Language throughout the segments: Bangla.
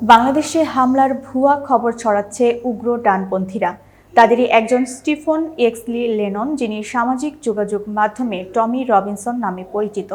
বাংলাদেশে হামলার ভুয়া খবর ছড়াচ্ছে উগ্র ডানপন্থীরা। তাদেরই একজন স্টিফেন এক্সলি লেনন, যিনি সামাজিক যোগাযোগ মাধ্যমে টমি রবিনসন নামে পরিচিত।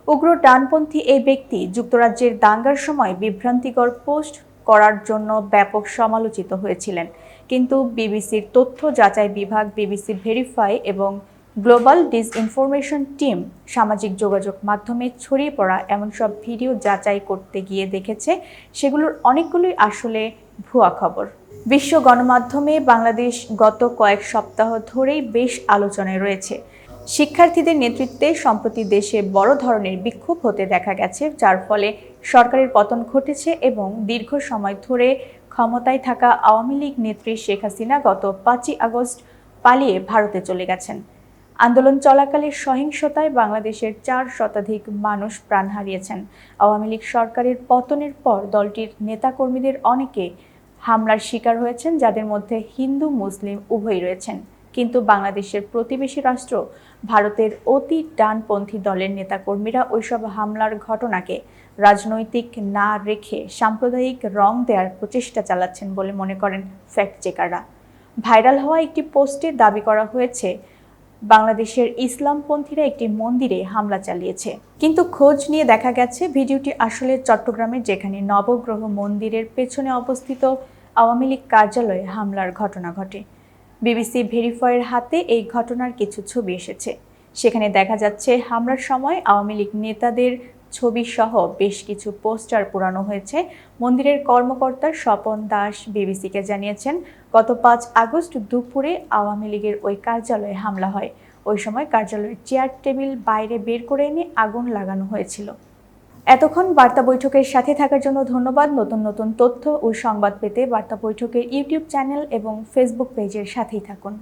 উগ্র ডানপন্থী এই ব্যক্তি যুক্তরাজ্যের দাঙ্গার সময় বিভ্রান্তিকর পোস্ট করার জন্য ব্যাপক সমালোচিত হয়েছিলেন। কিন্তু বিবিসির তথ্য যাচাই বিভাগ, বিবিসি ভেরিফাই এবং গ্লোবাল ডিসইনফরমেশন টিম সামাজিক যোগাযোগ মাধ্যমে ছড়িয়ে পড়া এমন সব ভিডিও যাচাই করতে গিয়ে দেখেছে সেগুলোর অনেকগুলোই আসলে ভুয়া খবর। বিশ্ব গণমাধ্যমে বাংলাদেশ গত কয়েক সপ্তাহ ধরেই বেশ আলোচনায় রয়েছে। শিক্ষার্থীদের নেতৃত্বে সম্প্রতি দেশে বড় ধরনের বিক্ষোভ হতে দেখা গেছে, যার ফলে সরকারের পতন ঘটেছে এবং দীর্ঘ সময় ধরে ক্ষমতায় থাকা আওয়ামী লীগ নেত্রী শেখ হাসিনা গত 5ই আগস্ট পালিয়ে ভারতে চলে গেছেন। আন্দোলন চলাকালে সহিংসতায় বাংলাদেশের 4 শতাধিক মানুষ প্রাণ হারিয়েছেন। আওয়ামী লীগ সরকারের পতনের পর দলটির নেতাকর্মীদের অনেকে হামলার শিকার হয়েছেন, যাদের মধ্যে হিন্দু মুসলিম উভয়ই রয়েছেন। কিন্তু বাংলাদেশের প্রতিবেশী রাষ্ট্র ভারতের অতি ডানপন্থী দলের নেতাকর্মীরা ওইসব হামলার ঘটনাকে রাজনৈতিক না রেখে সাম্প্রদায়িক রং দেওয়ার প্রচেষ্টা চালাচ্ছেন বলে মনে করেন ফ্যাক্ট চেকাররা। ভাইরাল হওয়া একটি পোস্টে দাবি করা হয়েছে বাংলাদেশের ইসলামপন্থীরা একটি মন্দিরে হামলা চালিয়েছে। কিন্তু খোঁজ নিয়ে দেখা গেছে ভিডিওটি আসলে চট্টগ্রামের, যেখানে নবগ্রহ মন্দিরের পেছনে অবস্থিত আওয়ামী লীগ কার্যালয়ে হামলার ঘটনা ঘটে। বিবিসি ভেরিফাইয়ের হাতে এই ঘটনার কিছু ছবি এসেছে। সেখানে দেখা যাচ্ছে হামলার সময় আওয়ামী লীগ নেতাদের ছবি সহ বেশ কিছু পোস্টার পোড়ানো হয়েছে। মন্দিরের কর্মকর্তা স্বপন দাস বিবিসিকে জানিয়েছেন, গত 5 আগস্ট দুপুরে আওয়ামী লীগের ওই কার্যালয়ে হামলা হয়। ওই সময় কার্যালয়ের চেয়ার টেবিল বাইরে বের করে এনে আগুন লাগানো হয়েছিল। এতক্ষণ বার্তা বৈঠকের সাথে থাকার জন্য ধন্যবাদ। নতুন নতুন তথ্য ও সংবাদ পেতে বার্তা বৈঠকের ইউটিউব চ্যানেল এবং ফেসবুক পেজের সাথেই থাকুন।